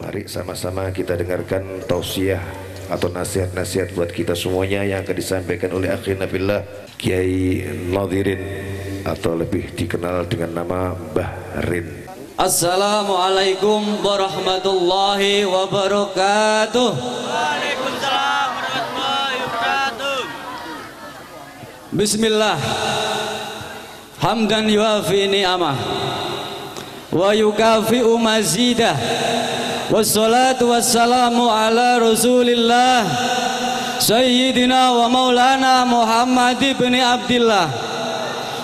Mari sama-sama kita dengarkan tausiah atau nasihat-nasihat buat kita semuanya yang akan disampaikan oleh akhina fillah Kiai Nadhirin atau lebih dikenal dengan nama Mbah Rin. Assalamualaikum warahmatullahi wabarakatuh. Waalaikumsalam warahmatullahi wabarakatuh. Bismillah. Hamdan yuafi ni'amah wa yukafi'u mazidah. Wassalatu wassalamu ala Rasulillah Sayyidina wa maulana Muhammad ibn Abdillah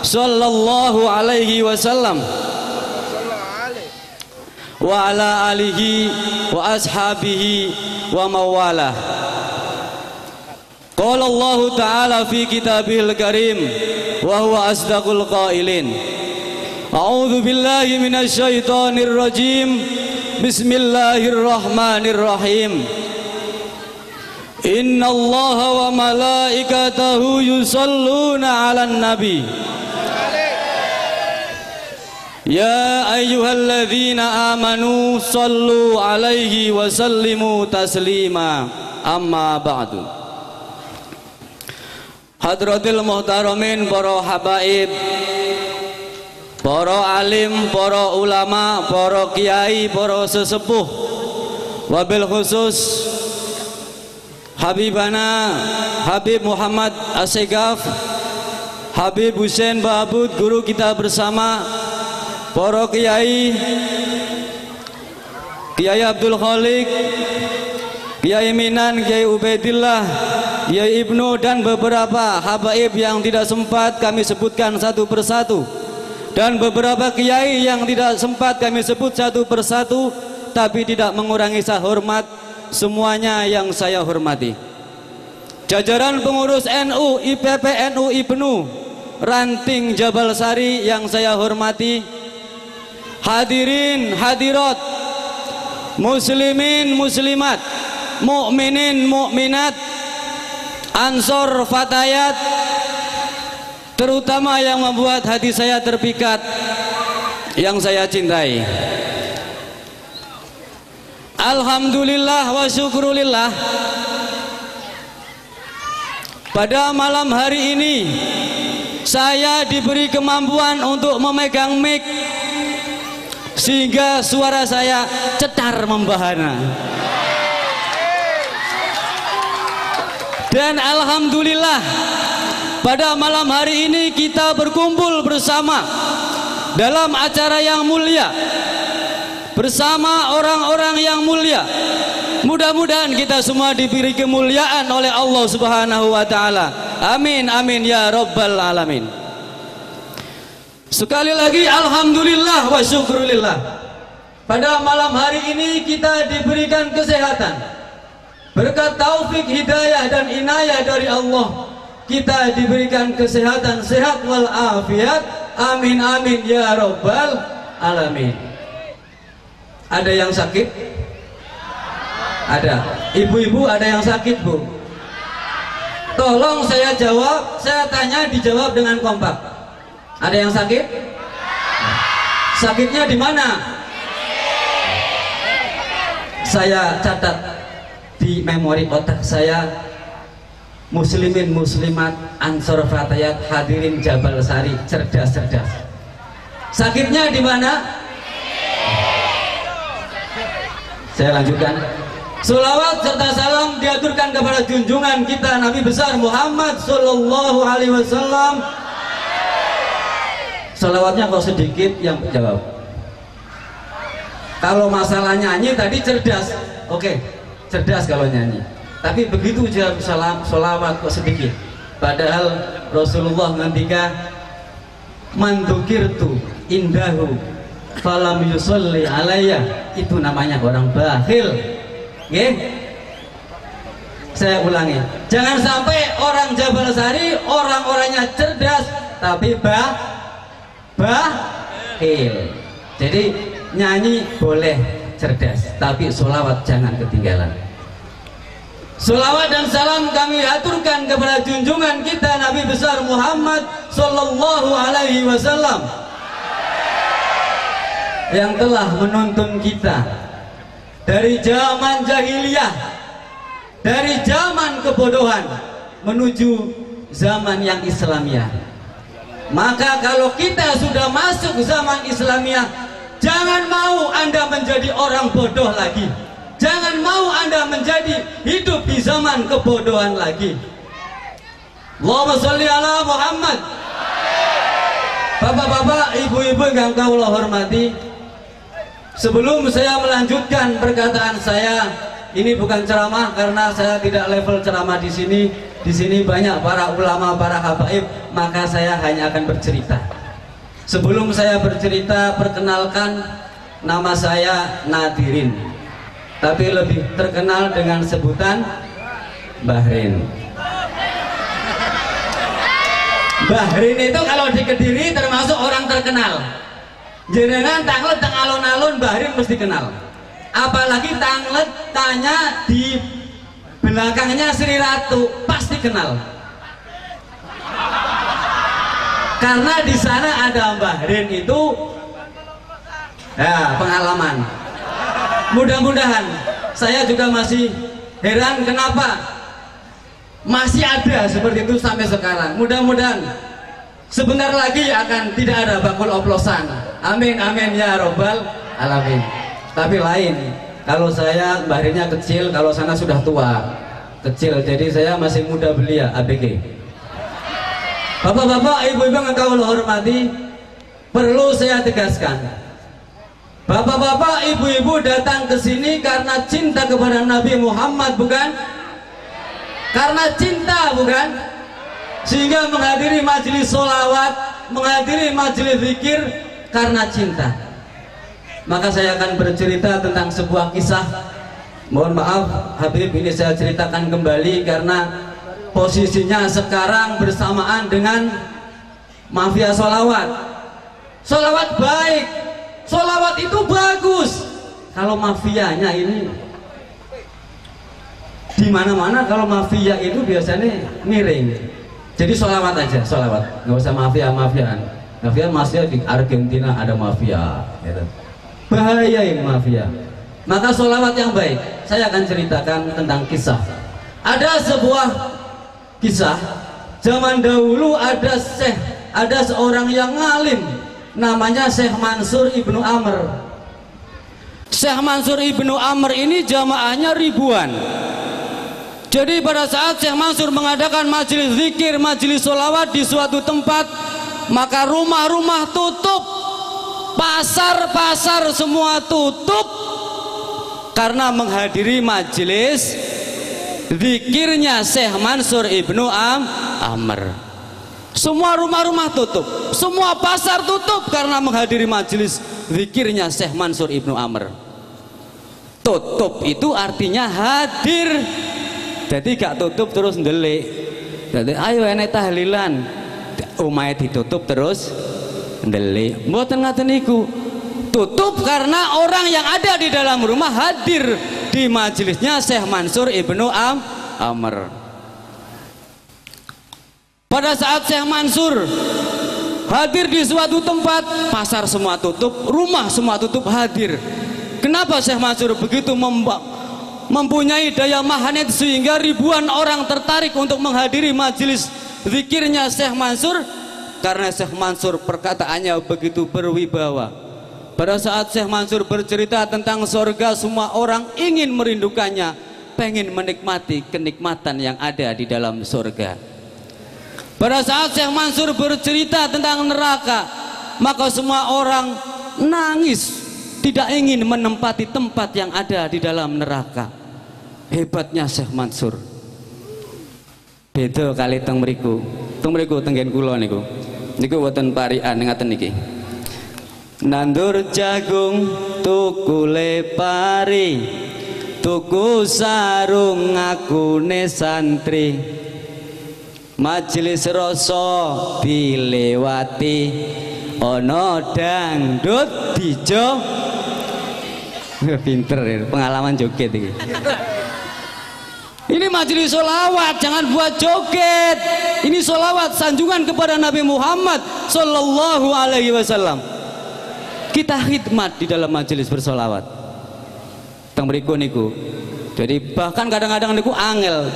sallallahu alaihi wasallam wa ala alihi wa ashabihi wa mawalah. Qala Allah ta'ala fi kitabihil karim wa huwa asdaqul qailin. A'udzu billahi minasy syaithanir rajim. Bismillahirrahmanirrahim. Inna Allaha wa malaikatahu yusalluna 'alan nabi. Ya ayyuhalladzina amanu sallu 'alaihi wa sallimu taslima. Amma ba'du. Hadratil muhtaramin, para habaib, para alim, para ulama, para kiai, para sesepuh, wabil khusus Habibana Habib Muhammad Assegaf, Habib Hussein Babud, guru kita bersama, para kiai, Kiai Abdul Khalik, Kiai Minan, Kiai Ubaidillah, Kiai Ibnu, dan beberapa habaib yang tidak sempat kami sebutkan satu persatu, dan beberapa kiai yang tidak sempat kami sebut satu persatu, tapi tidak mengurangi hormat semuanya yang saya hormati. Jajaran pengurus NU, IPP NU Ibnu, Ranting Jabal Sari yang saya hormati, hadirin hadirat, muslimin muslimat, mukminin mukminat, ansor fatayat, terutama yang membuat hati saya terpikat, yang saya cintai. Alhamdulillah wa syukrulillah, pada malam hari ini saya diberi kemampuan untuk memegang mic sehingga suara saya cetar membahana. Dan alhamdulillah, pada malam hari ini kita berkumpul bersama dalam acara yang mulia, bersama orang-orang yang mulia. Mudah-mudahan kita semua diberi kemuliaan oleh Allah Subhanahu wa taala. Amin amin ya rabbal alamin. Sekali lagi alhamdulillah wa syukrulillah. Pada malam hari ini kita diberikan kesehatan. Berkat taufik hidayah dan inayah dari Allah, kita diberikan kesehatan, sehat wal afiat. Amin amin ya rabbal alamin. Ada yang sakit? Ada. Ibu-ibu ada yang sakit, Bu? Tolong saya jawab, saya tanya dijawab dengan kompak. Ada yang sakit? Sakitnya di mana? Saya catat di memori otak saya, muslimin muslimat, ansor fatayat, hadirin Jabal Sari, cerdas-cerdas. Sakitnya di mana? Saya lanjutkan. Salawat serta salam diaturkan kepada junjungan kita Nabi besar Muhammad sallallahu alaihi wasallam. Salawatnya kok sedikit yang jawab. Kalau masalah nyanyi tadi cerdas, oke, cerdas kalau nyanyi. Tapi begitu jawab salawat kok sedikit. Padahal Rasulullah ngendika, man dzukirtu indahu falam yusolli alayya, itu namanya orang bakhil. Oke? Saya ulangi, jangan sampai orang Jabal Sari orang-orangnya cerdas tapi bakhil. Jadi nyanyi boleh cerdas, tapi sholawat jangan ketinggalan. Sholawat dan salam kami aturkan kepada junjungan kita Nabi besar Muhammad sallallahu alaihi wasallam yang telah menuntun kita dari zaman jahiliyah, dari zaman kebodohan menuju zaman yang Islamiyah. Maka kalau kita sudah masuk zaman Islamiyah, jangan mau Anda menjadi orang bodoh lagi. Jangan mau Anda menjadi hidup di zaman kebodohan lagi. Allahumma sholli ala Muhammad. Bapak-bapak, ibu-ibu yang kula hormati, sebelum saya melanjutkan perkataan saya, ini bukan ceramah karena saya tidak level ceramah di sini. Di sini banyak para ulama, para habaib, maka saya hanya akan bercerita. Sebelum saya bercerita, perkenalkan, nama saya Nadirin, tapi lebih terkenal dengan sebutan Bahrin. Bahrin itu kalau di Kediri termasuk orang terkenal. Jenengan tanglet teng alun-alun Bahrin mesti kenal. Apalagi tanglet tanya di belakangnya Sri Ratu pasti kenal. Karena di sana ada Bahrin itu ya, pengalaman. Mudah-mudahan, saya juga masih heran kenapa masih ada seperti itu sampai sekarang. Mudah-mudahan sebentar lagi akan tidak ada bakul oplosan. Amin amin ya robbal alamin. Tapi lain, kalau saya Bahrinnya kecil, kalau sana sudah tua kecil, jadi saya masih muda belia ABG. Bapak-bapak, ibu-ibu yang kau hormati, perlu saya tegaskan, bapak-bapak, ibu-ibu datang ke sini karena cinta kepada Nabi Muhammad, bukan? Karena cinta, bukan? Sehingga menghadiri majelis sholawat, menghadiri majelis zikir karena cinta. Maka saya akan bercerita tentang sebuah kisah. Mohon maaf Habib, ini saya ceritakan kembali karena posisinya sekarang bersamaan dengan mafia sholawat. Sholawat baik, sholawat itu bagus. Kalau mafianya ini di mana-mana, kalau mafia itu biasanya miring. Jadi sholawat aja, sholawat, nggak usah mafia-mafiaan. Mafia di Argentina ada mafia, gitu. Bahaya ini mafia. Maka sholawat yang baik. Saya akan ceritakan tentang kisah. Ada sebuah kisah zaman dahulu, ada seorang yang ngalim, namanya Syekh Mansur Ibnu Amr. Syekh Mansur Ibnu Amr ini jamaahnya ribuan. Jadi pada saat Syekh Mansur mengadakan majelis zikir, majelis sholawat di suatu tempat, maka rumah-rumah tutup, pasar-pasar semua tutup, karena menghadiri majelis zikirnya Syekh Mansur Ibnu Amr. Semua rumah-rumah tutup, semua pasar tutup karena menghadiri majelis zikirnya Syekh Mansur Ibnu Amr. Tutup itu artinya hadir. Jadi gak tutup terus ndelik. Jadi ayo enek tahlilan, omahe ditutup terus ndelik. Mboten ngaten niku. Tutup karena orang yang ada di dalam rumah hadir di majelisnya Syekh Mansur Ibnu Amr. Pada saat Syekh Mansur hadir di suatu tempat, pasar semua tutup, rumah semua tutup, hadir. Kenapa Syekh Mansur begitu mempunyai daya magnet sehingga ribuan orang tertarik untuk menghadiri majelis zikirnya Syekh Mansur? Karena Syekh Mansur perkataannya begitu berwibawa. Pada saat Syekh Mansur bercerita tentang surga, semua orang ingin merindukannya, pengen menikmati kenikmatan yang ada di dalam surga. Pada saat Syekh Mansur bercerita tentang neraka, maka semua orang nangis, tidak ingin menempati tempat yang ada di dalam neraka. Hebatnya Syekh Mansur. Beda kali teng mriku tenggen kula niku. Niku wonten parian ngaten niki. Nandur jagung tukule pari, tuku sarung ngakune santri. Majelis rasa dilewati, ana dangdut dijo. Pinter, pengalaman joget iki. Ini majelis sholawat, jangan buat joget. Ini sholawat sanjungan kepada Nabi Muhammad Sallallahu Alaihi Wasallam. Kita khidmat di dalam majelis bersolawat. teng mriku niku. Jadi bahkan kadang-kadang niku angel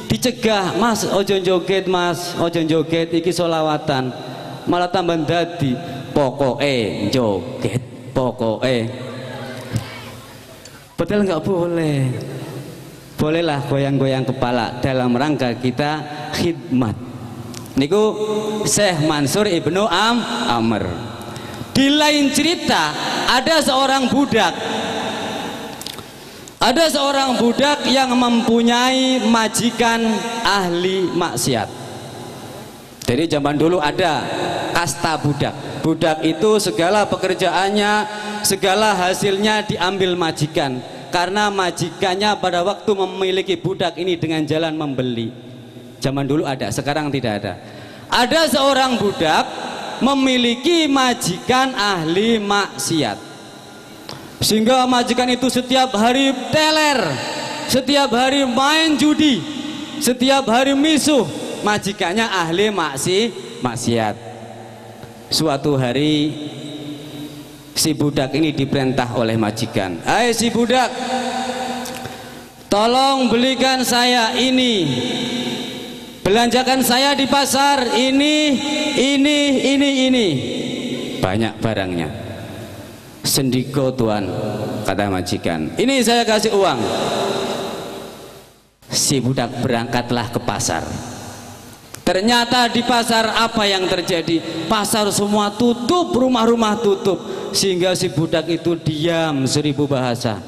dicegah, Mas ojo joget, Mas ojo joget, iki solawatan, malah tambah dadi pokoke joget, pokoke. Padahal nggak boleh. Bolehlah goyang-goyang kepala dalam rangka kita khidmat. Niku Syekh Mansur Ibnu Amr. Di lain cerita ada seorang budak. Ada seorang budak yang mempunyai majikan ahli maksiat. Jadi zaman dulu ada kasta budak. Budak itu segala pekerjaannya, segala hasilnya diambil majikan. Karena majikannya pada waktu memiliki budak ini dengan jalan membeli. Zaman dulu ada, sekarang tidak ada. Ada seorang budak memiliki majikan ahli maksiat. Sehingga majikan itu setiap hari teler, setiap hari main judi, setiap hari misuh. Majikannya ahli maksiat. Suatu hari si budak ini diperintah oleh majikan, "Hai si budak, tolong belikan saya ini, belanjakan saya di pasar ini. Banyak barangnya." "Sendiko tuan," kata majikan, "ini saya kasih uang." Si budak berangkatlah ke pasar. Ternyata di pasar apa yang terjadi? Pasar semua tutup, rumah-rumah tutup. Sehingga si budak itu diam 1000 bahasa.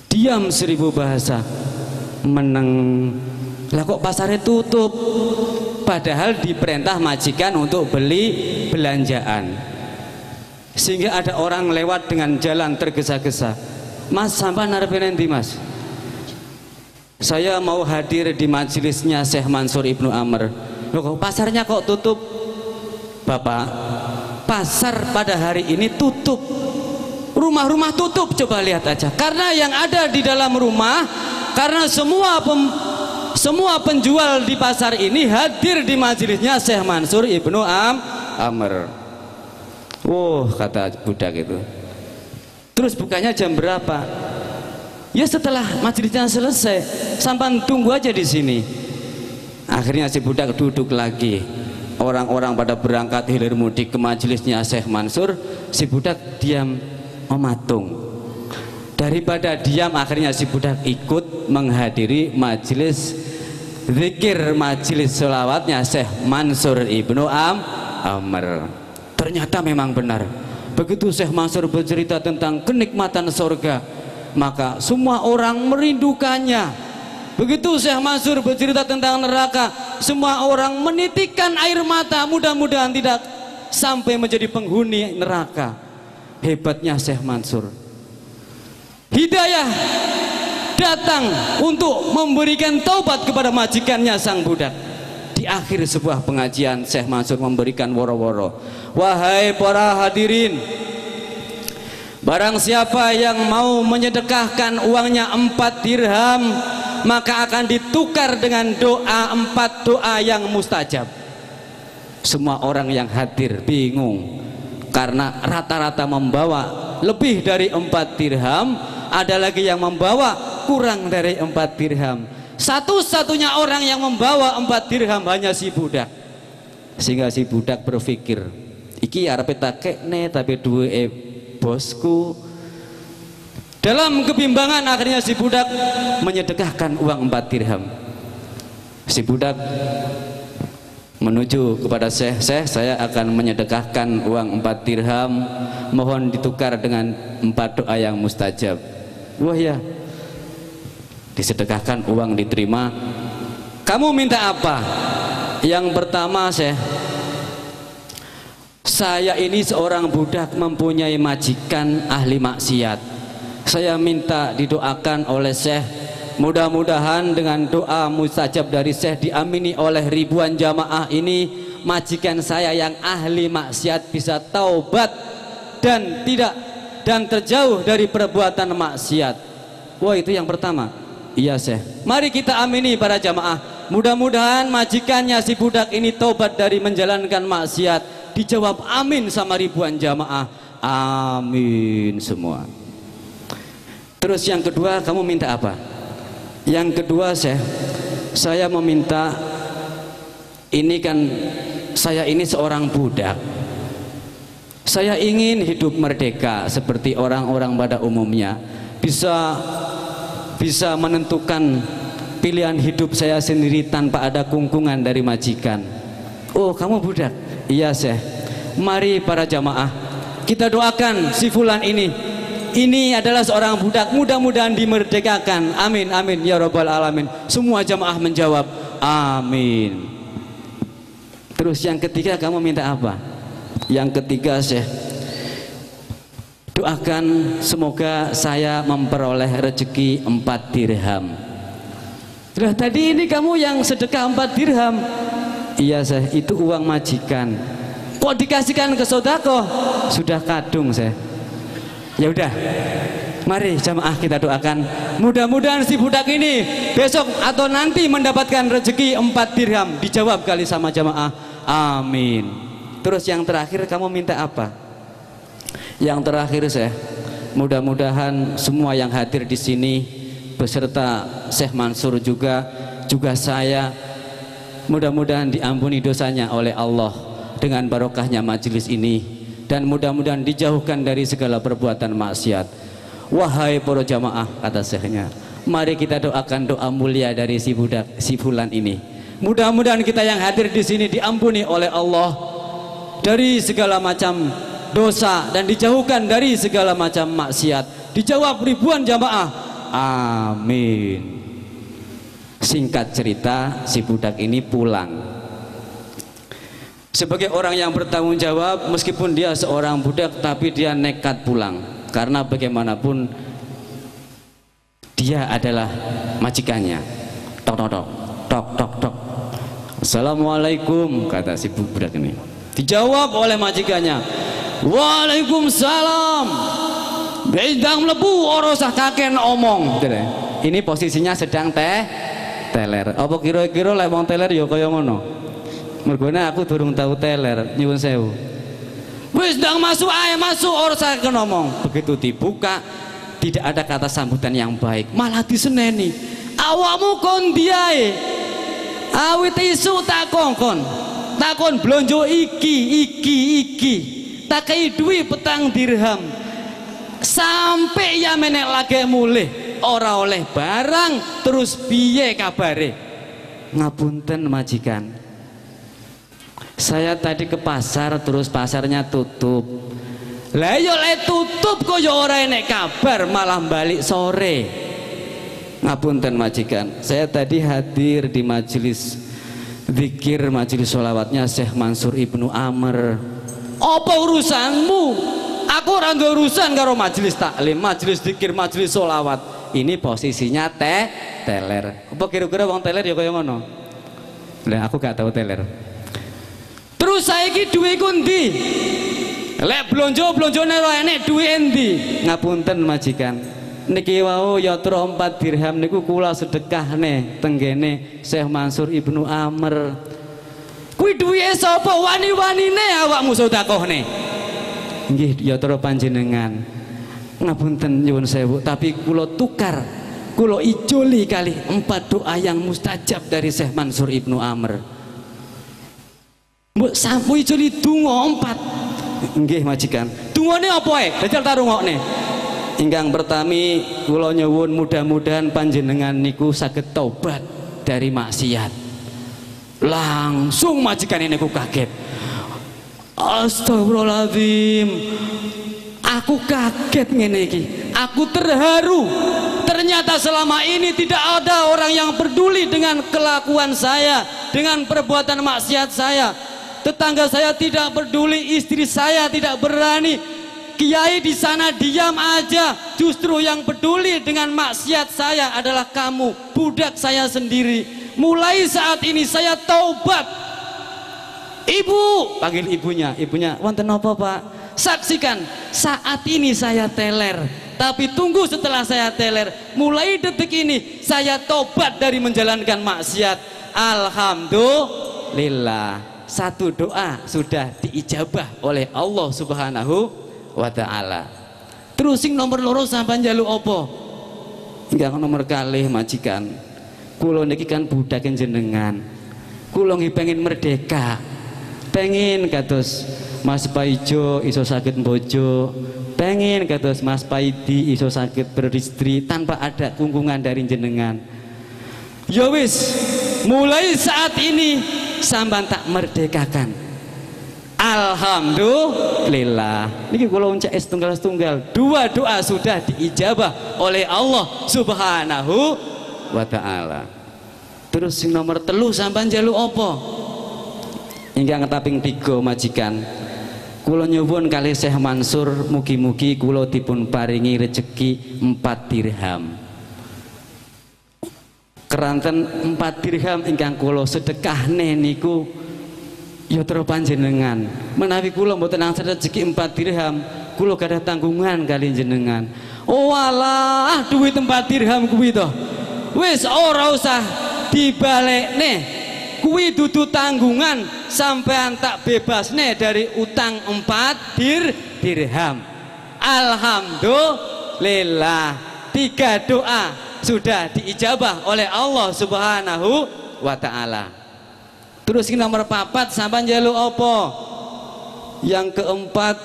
Diam 1000 bahasa. Meneng. Lah kok pasarnya tutup? Padahal diperintah majikan untuk beli belanjaan. Sehingga ada orang lewat dengan jalan tergesa-gesa. "Mas, sampai narepe endi, Mas?" "Saya mau hadir di majelisnya Syekh Mansur Ibnu Amr." "Loh, kok pasarnya kok tutup?" "Bapak, pasar pada hari ini tutup. Rumah-rumah tutup, coba lihat aja. Karena yang ada di dalam rumah, karena semua penjual di pasar ini hadir di majelisnya Syekh Mansur Ibnu Amr." "Oh," kata budak itu. "Terus bukanya jam berapa?" "Ya setelah majelisnya selesai, sampan tunggu aja di sini." Akhirnya si budak duduk lagi. Orang-orang pada berangkat hilir mudik ke majelisnya Syekh Mansur. Si budak diam mematung. Daripada diam, akhirnya si budak ikut menghadiri majelis zikir, majelis sholawatnya Syekh Mansur Ibnu Amr. Ternyata memang benar. Begitu Syekh Mansur bercerita tentang kenikmatan surga, maka semua orang merindukannya. Begitu Syekh Mansur bercerita tentang neraka, semua orang menitikkan air mata, mudah-mudahan tidak sampai menjadi penghuni neraka. Hebatnya Syekh Mansur. Hidayah datang untuk memberikan taubat kepada majikannya sang budak. Di akhir sebuah pengajian, Syekh Mansur memberikan woro-woro. "Wahai para hadirin, barang siapa yang mau menyedekahkan uangnya 4 dirham, maka akan ditukar dengan doa 4 doa yang mustajab." Semua orang yang hadir bingung karena rata-rata membawa lebih dari 4 dirham, ada lagi yang membawa kurang dari 4 dirham. Satu-satunya orang yang membawa 4 dirham hanya si budak. Sehingga si budak berpikir, "Iki arepe tak kekne tapi duwe bosku." Dalam kebimbangan akhirnya si budak menyedekahkan uang 4 dirham. Si budak menuju kepada Syekh, "Syekh, saya akan menyedekahkan uang 4 dirham, mohon ditukar dengan 4 doa yang mustajab." "Wah ya." Disedekahkan uang, diterima. "Kamu minta apa?" "Yang pertama, Syekh, saya ini seorang budak mempunyai majikan ahli maksiat. Saya minta didoakan oleh Syekh, mudah-mudahan dengan doa mustajab dari Syekh diamini oleh ribuan jamaah ini, majikan saya yang ahli maksiat bisa taubat dan terjauh dari perbuatan maksiat." Wah, itu yang pertama. "Iya Syekh, mari kita amini para jamaah, mudah-mudahan majikannya si budak ini taubat dari menjalankan maksiat." Dijawab amin sama ribuan jamaah. Amin semua. Terus yang kedua kamu minta apa? Yang kedua saya meminta, ini kan saya ini seorang budak. Saya ingin hidup merdeka seperti orang-orang pada umumnya. Bisa menentukan pilihan hidup saya sendiri tanpa ada kungkungan dari majikan. Oh, kamu budak? Iya, Syekh. Mari para jamaah, kita doakan si fulan ini. Ini adalah seorang budak, mudah-mudahan dimerdekakan. Amin, amin ya rabbal alamin. Semua jamaah menjawab amin. Terus yang ketiga kamu minta apa? Yang ketiga, Syekh, doakan semoga saya memperoleh rezeki 4 dirham. Lah tadi ini kamu yang sedekah 4 dirham. Iya, Syekh, itu uang majikan. Kok dikasihkan ke sedekah? Sudah kadung, Syekh. Ya udah, mari jamaah kita doakan. Mudah-mudahan si budak ini besok atau nanti mendapatkan rezeki 4 dirham. Dijawab kali sama jamaah, amin. Terus yang terakhir kamu minta apa? Yang terakhir, Syekh, mudah-mudahan semua yang hadir di sini beserta Syekh Mansur juga saya, mudah-mudahan diampuni dosanya oleh Allah dengan barokahnya majelis ini, dan mudah-mudahan dijauhkan dari segala perbuatan maksiat. Wahai para jamaah, kata Syekhnya, mari kita doakan doa mulia dari si budak, si fulan ini. Mudah-mudahan kita yang hadir di sini diampuni oleh Allah dari segala macam dosa dan dijauhkan dari segala macam maksiat. Dijawab ribuan jamaah, amin. Singkat cerita, si budak ini pulang. Sebagai orang yang bertanggung jawab, meskipun dia seorang budak, tapi dia nekat pulang. Karena bagaimanapun dia adalah majikannya. Tok tok tok tok tok tok. Assalamualaikum, kata si budak ini. Dijawab oleh majikannya, Waalaikumsalam. Bedang mlebu ora usah kaken omong. Ini posisinya sedang teler. Apa kira-kira lek wong teler ya kaya ngono? Mergone aku durung tahu teler, nyuwun sewu. Wis ndang masuk ae, masuk ora usah kaken omong. Begitu dibuka, tidak ada kata sambutan yang baik, malah diseneni. Awakmu kon diae. Awit isu tak takon blonjo iki tak kei duwi 4 dirham sampai ya menek lagi mulih ora oleh barang. Terus piye kabare? Ngapunten majikan, saya tadi ke pasar terus pasarnya tutup. Lah yo le tutup kok yo ora enek kabar, malah balik sore. Ngapunten majikan, saya tadi hadir di majelis zikir, majelis sholawatnya Syekh Mansur Ibnu Amr. Apa urusanmu? Aku ora nggo urusan karo majelis taklim, majelis zikir, majelis sholawat. Ini posisinya teler. Apa kira-kira wong teler ya kaya ngono? Lah aku gak tahu teler. Terus saiki duweku ndi? Lek blonjo-blonjone ora enek duwe endi? Ngapunten majikan, niki wau yatra 4 dirham niku kula sedekahne tenggene Syekh Mansur Ibnu Amr. Kuwi duwike sapa? Wani-wanine awakmu sedekahne? Nggih yatra panjenengan. Ngapunten nyuwun sewu, tapi kula tukar, kula ijoli kali 4 doa yang mustajab dari Syekh Mansur Ibnu Amr. Mbok sampu ijoli donga 4. Nggih majikan. Dungane apa ae? Dajal tak rungokne. Ingkang pertami kula nyuwun mudah-mudahan panjenengan niku saged taubat dari maksiat. Langsung majikan niku kaget. Astagfirullahaladzim. Aku kaget ngene iki. Aku terharu. Ternyata selama ini tidak ada orang yang peduli dengan kelakuan saya, dengan perbuatan maksiat saya. Tetangga saya tidak peduli, istri saya tidak berani. Kiai di sana diam aja. Justru yang peduli dengan maksiat saya adalah kamu, budak saya sendiri. Mulai saat ini saya taubat. Ibu, panggil ibunya. Ibunya, wonten apa Pak? Saksikan, saat ini saya teler, tapi tunggu setelah saya teler. Mulai detik ini saya tobat dari menjalankan maksiat. Alhamdulillah, satu doa sudah diijabah oleh Allah Subhanahu wa ta'ala. Terus sing nomor loro sampean njaluk apa? Ingkang nomor kalih majikan, kula niki kan budak jenengan, kula nggih pengen merdeka, pengen kados Mas Paijo iso sakit bojo, pengen kados Mas Paidi iso sakit beristri tanpa ada kungkungan dari jenengan. Ya wis, mulai saat ini sampean tak merdekakan. Alhamdulillah. Niki kula uncak setunggal-setunggal. Dua doa sudah diijabah oleh Allah Subhanahu wa ta'ala. Terus sing nomor telu sampean njaluk apa? Ingkang kaping 3 majikan, kula nyuwun kalih Syekh Mansur mugi-mugi kula dipun paringi rejeki 4 dirham. Keranten 4 dirham ingkang kula sedekahne niku ya terus panjenengan. Menawi kula mboten angsal rejeki 4 dirham, kula gadah tanggungan kali jenengan. Oh alah, duit 4 dirham kuwi to. Wis ora usah dibalekne. Kuwi dudu tanggungan, sampean tak bebasne dari utang 4 dirham. Alhamdulillah, 3 doa sudah diijabah oleh Allah Subhanahu wa ta'ala. Terus ini nomor 4 sampean njaluk apa? Yang keempat,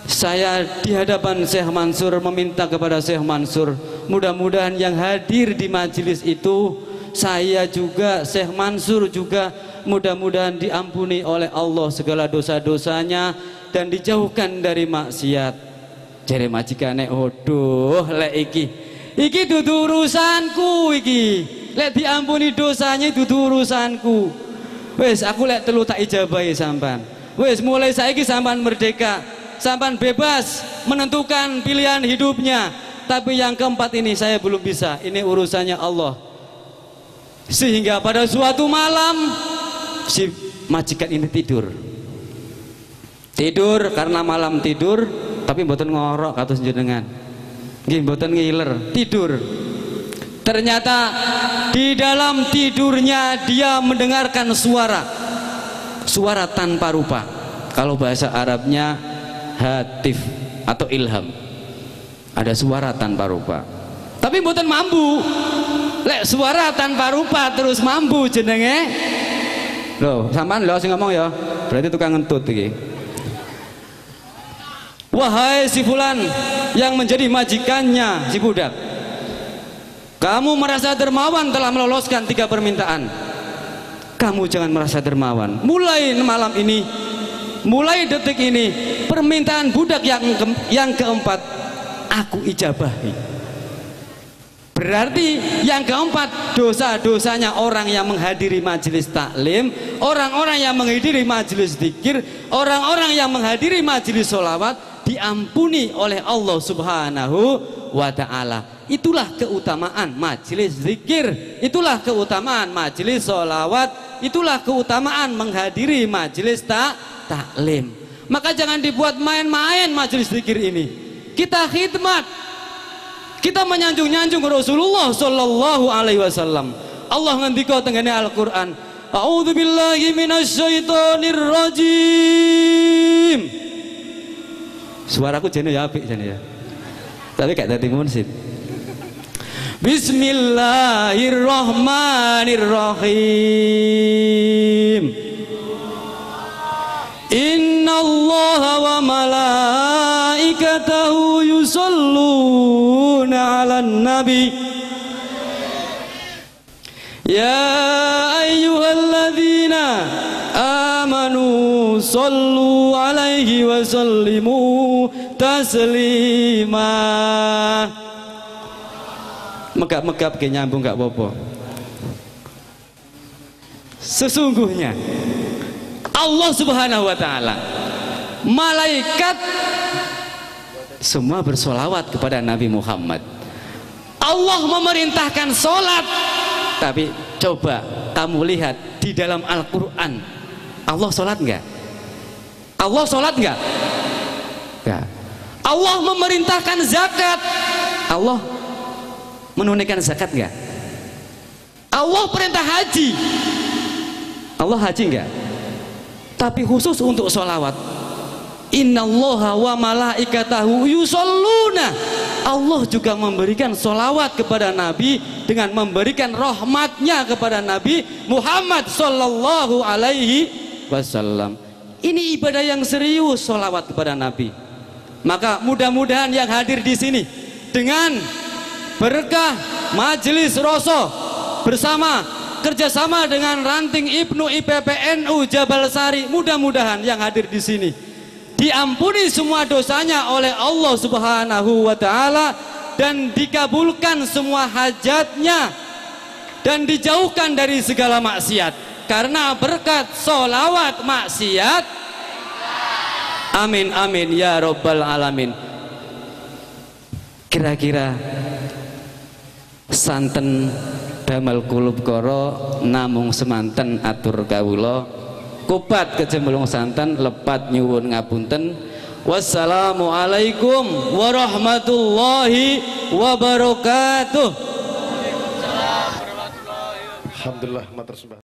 saya di hadapan Syekh Mansur meminta kepada Syekh Mansur, mudah-mudahan yang hadir di majelis itu, saya juga, Syekh Mansur juga, mudah-mudahan diampuni oleh Allah segala dosa-dosanya dan dijauhkan dari maksiat. Jare majikane, "Aduh, lek iki dudu urusanku iki. Lek diampuni dosanya dudu urusanku. Wes aku lek telu tak ijabahi sampean. Wes mulai saiki sampean merdeka. Sampean bebas menentukan pilihan hidupnya. Tapi yang keempat ini saya belum bisa. Ini urusannya Allah." Sehingga pada suatu malam si majikan ini tidur karena malam tidur, tapi mboten ngorok kados jenengan. Nggih mboten ngiler, tidur. Ternyata di dalam tidurnya dia mendengarkan suara tanpa rupa. Kalau bahasa Arabnya hatif atau ilham. Ada suara tanpa rupa. Tapi mboten mampu. Lek suara tanpa rupa terus mampu jenenge. Loh, sampean lho sing ngomong ya. Berarti tukang ngentut iki. Wahai si fulan yang menjadi majikannya si budak, kamu merasa dermawan telah meloloskan 3 permintaan. Kamu jangan merasa dermawan. Mulai malam ini, mulai detik ini, permintaan budak yang keempat aku ijabahi. Berarti yang keempat, dosa-dosanya orang yang menghadiri majelis taklim, orang-orang yang menghadiri majelis zikir, orang-orang yang menghadiri majelis sholawat diampuni oleh Allah Subhanahu wa ta'ala. Itulah keutamaan majelis zikir, itulah keutamaan majelis sholawat, itulah keutamaan menghadiri majelis taklim. Maka jangan dibuat main-main majelis zikir ini. Kita khidmat, kita menyanjung-nyanjung Rasulullah sallallahu alaihi wasallam. Allah ngendika tengene Al-Qur'an, "A'udzubillahi minasyaitonir rajim." Suaraku jane ya apik jane ya. Tapi gak dadi munsib. Bismillahirrahmanirrahim. Innallaha wa malaikatahu yusholluna 'alan nabi. Ya ayyuhalladzina amanu shollu 'alaihi wa sallimu taslima. Megap-megap ke nyambung gak apa-apa. Sesungguhnya Allah Subhanahu wa ta'ala, malaikat semua bersolawat kepada Nabi Muhammad. Allah memerintahkan sholat. Tapi coba kamu lihat di dalam Al-Quran, Allah sholat enggak? Allah sholat enggak? Enggak. Allah memerintahkan zakat. Allah menunaikan zakat enggak? Allah perintah haji. Allah haji enggak? Tapi khusus untuk sholawat innallaha wa malaikatahu yusholluna. Allah juga memberikan sholawat kepada Nabi dengan memberikan rahmatnya kepada Nabi Muhammad sallallahu alaihi wasallam. Ini ibadah yang serius, sholawat kepada Nabi. Maka mudah-mudahan yang hadir di sini dengan berkah majelis Roso bersama kerjasama dengan ranting Ibnu IPPNU Jabal Sari, mudah-mudahan yang hadir di sini diampuni semua dosanya oleh Allah Subhanahu wa Ta'ala, dan dikabulkan semua hajatnya dan dijauhkan dari segala maksiat karena berkat sholawat maksiat. Amin amin ya robbal alamin. Kira-kira santen damal kulub koro namung semanten atur kawula, kupat kecemplung santen lepat nyuwun ngapunten. Wassalamualaikum warahmatullahi wabarakatuh. Alhamdulillah matur sembah.